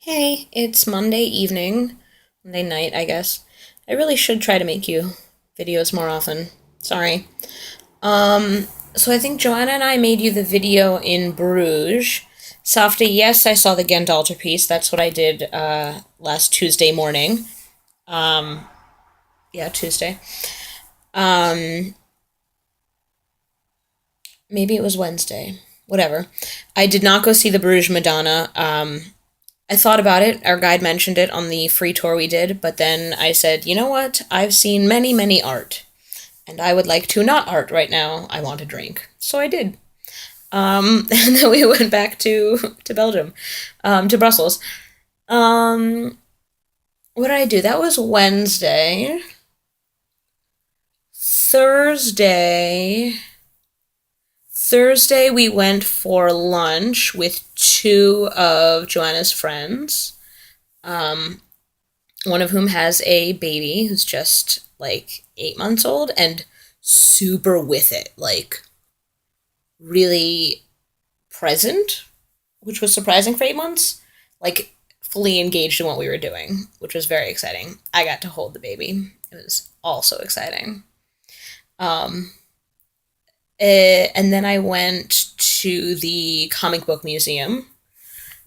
Hey, it's Monday evening, Monday night, I guess. I really should try to make you videos more often. Sorry. So I think Joanna and I made you the video in Bruges. Softy, yes, I saw the Ghent altarpiece. That's what I did last Tuesday morning. Yeah, Tuesday. Um, Maybe it was Wednesday. Whatever. I did not go see the Bruges Madonna. I thought about it. Our guide mentioned it on the free tour we did, but then I said, you know what? I've seen many, many art, and I would like to not art right now. I want a drink. So I did. And then we went back to Belgium, to Brussels. Um, what did I do? That was Wednesday. Thursday. Thursday, we went for lunch with two of Joanna's friends. Um, One of whom has a baby who's just like 8 months old and super with it, like really present, which was surprising for 8 months, like fully engaged in what we were doing, which was very exciting. I got to hold the baby. It was also exciting. Um, and then I went to the comic book museum,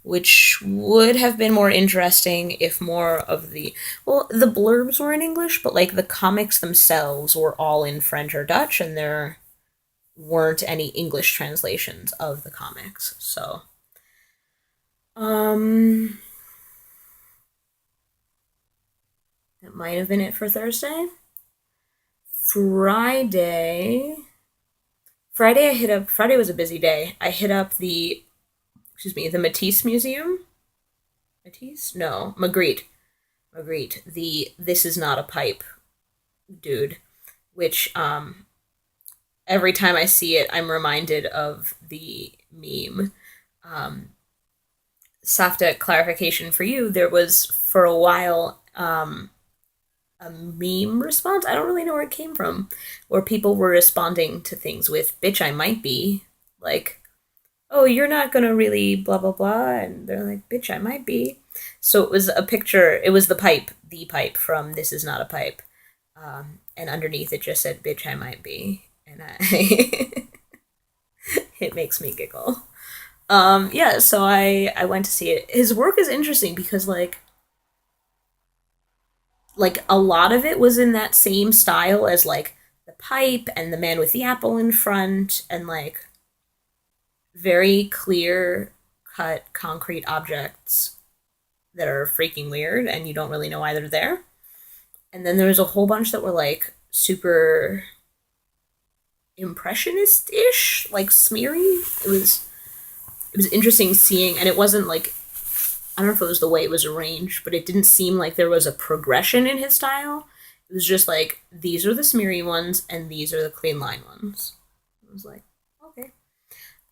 which would have been more interesting if more of the blurbs were in English, but like the comics themselves were all in French or Dutch, and there weren't any English translations of the comics. So, um, that might have been it for Thursday. Friday, Friday I hit up. Friday was a busy day. I hit up the Matisse Museum. Matisse? No, Magritte. Magritte. The This Is Not a Pipe dude, which every time I see it, I'm reminded of the meme. Um, Safta, clarification for you: there was for a while a meme response. I don't really know where it came from, where people were responding to things with "bitch, I might be," like, "Oh, you're not gonna really blah blah blah," and they're like, "Bitch, I might be." So it was a picture. It was the pipe from "This Is Not a Pipe," and underneath it just said "Bitch, I might be," and it makes me giggle. Yeah, so I went to see it. His work is interesting because like a lot of it was in that same style as like the pipe and the man with the apple in front, and like very clear cut concrete objects that are freaking weird and you don't really know why they're there. And then there was a whole bunch that were like super impressionist ish, like smeary. It was interesting seeing, and it wasn't like, I don't know if it was the way it was arranged, but it didn't seem like there was a progression in his style. It was just like, these are the smeary ones and these are the clean line ones. I was like, okay.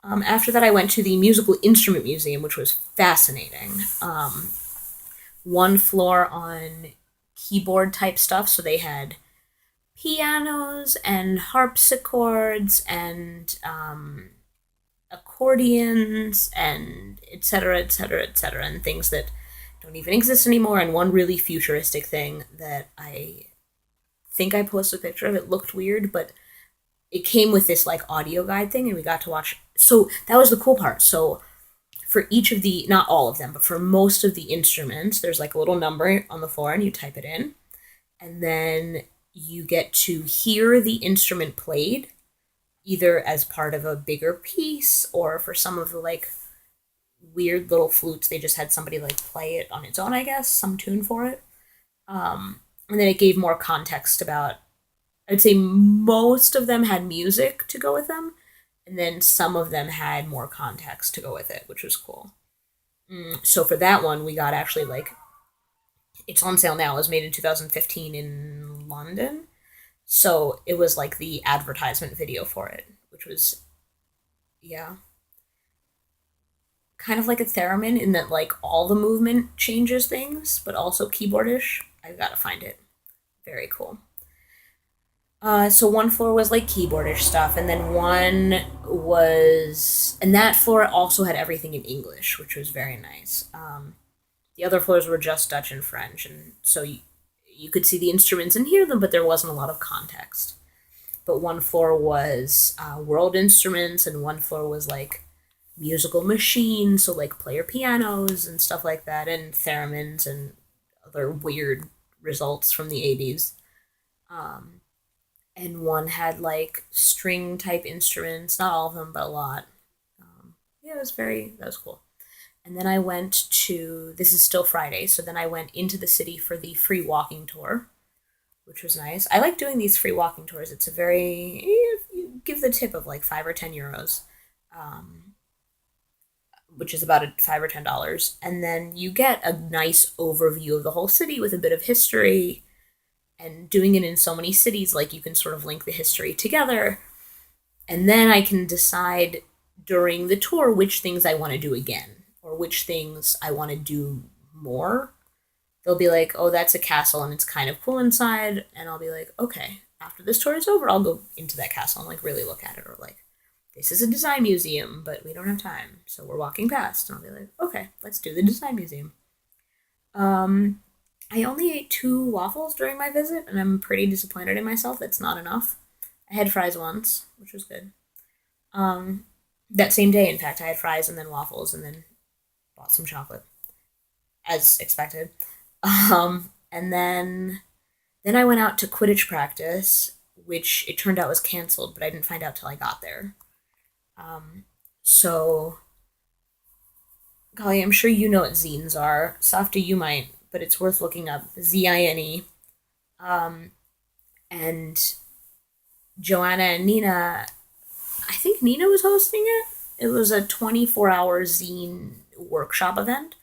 After that, I went to the Musical Instrument Museum, which was fascinating. One floor on keyboard type stuff, so they had pianos and harpsichords and accordions and etc etc etc and things that don't even exist anymore, and one really futuristic thing that I think I posted a picture of. It looked weird, but it came with this like audio guide thing, and we got to watch. So that was the cool part. So for each of the, not all of them, but for most of the instruments, there's like a little number on the floor and you type it in, and then you get to hear the instrument played either as part of a bigger piece, or for some of the like weird little flutes they just had somebody like play it on its own, I guess, some tune for it. And then it gave more context about, I'd say most of them had music to go with them, and then some of them had more context to go with it, which was cool. So for that one, we got actually like, it's on sale now. It was made in 2015 in London. So it was like the advertisement video for it, which was, yeah, kind of like a theremin in that like all the movement changes things, but also keyboardish. I gotta find it. Very cool. So one floor was like keyboardish stuff, and then one was, and that floor also had everything in English, which was very nice. The other floors were just Dutch and French, and so you could see the instruments and hear them, but there wasn't a lot of context. But one floor was world instruments, and one floor was like musical machines, so like player pianos and stuff like that, and theremins and other weird results from the 80s. Um, and one had like string type instruments, not all of them, but a lot. Yeah, that was cool. And then I went to, this is still Friday, so then I went into the city for the free walking tour, which was nice. I like doing these free walking tours. It's a very, you give the tip of like 5 or 10 euros, um, which is about 5 or 10 dollars, and then you get a nice overview of the whole city with a bit of history. And doing it in so many cities, like you can sort of link the history together, and then I can decide during the tour which things I want to do again or which things I want to do more. They'll be like, "Oh, that's a castle and it's kind of cool inside," and I'll be like, "Okay, after this tour is over, I'll go into that castle and like really look at it." Or like, "This is a design museum, but we don't have time, so we're walking past," and I'll be like, "Okay, let's do the design museum." Um, I only ate 2 waffles during my visit, and I'm pretty disappointed in myself. That's not enough. I had fries once, which was good. Um, that same day, in fact, I had fries and then waffles, and then bought some chocolate, as expected. And then I went out to Quidditch practice, which it turned out was canceled, but I didn't find out till I got there. Um, so, Golly, I'm sure you know what zines are. Softy, you might, but it's worth looking up. Zine. Um, and Joanna and Nina, I think Nina was hosting it. It was a 24-hour zine workshop event.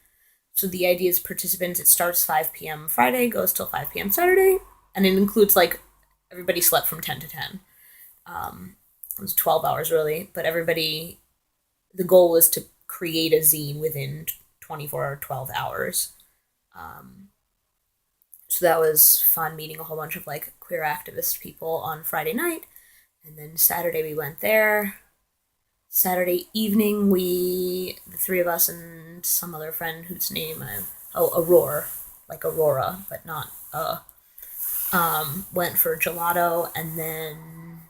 So the idea is participants, it starts 5 p.m. Friday, goes till 5 p.m. Saturday, and it includes like everybody slept from 10 to 10. It was 12 hours really, but everybody, the goal was to create a zine within 24 or 12 hours. Um, so that was fun meeting a whole bunch of like queer activist people on Friday night. And then Saturday we went there. Saturday evening, the three of us and some other friend whose name Aurora, like Aurora, but not went for gelato, and then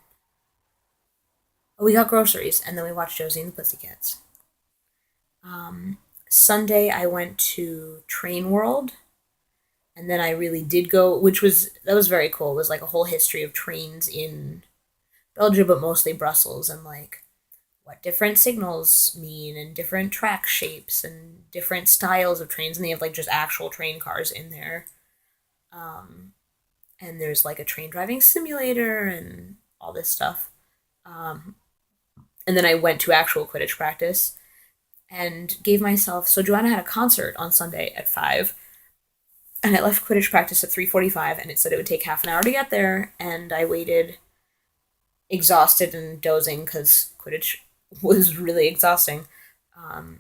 we got groceries, and then we watched Josie and the Pussycats. Um, Sunday, I went to Train World, and then I really did go, that was very cool. It was like a whole history of trains in Belgium, but mostly Brussels, and like what different signals mean and different track shapes and different styles of trains, and they have like just actual train cars in there. Um, and there's like a train driving simulator and all this stuff. Um, and then I went to actual Quidditch practice and gave myself. So Joanna had a concert on Sunday at 5, and I left Quidditch practice at 3:45, and it said it would take half an hour to get there, and I waited exhausted and dozing because Quidditch was really exhausting. Um,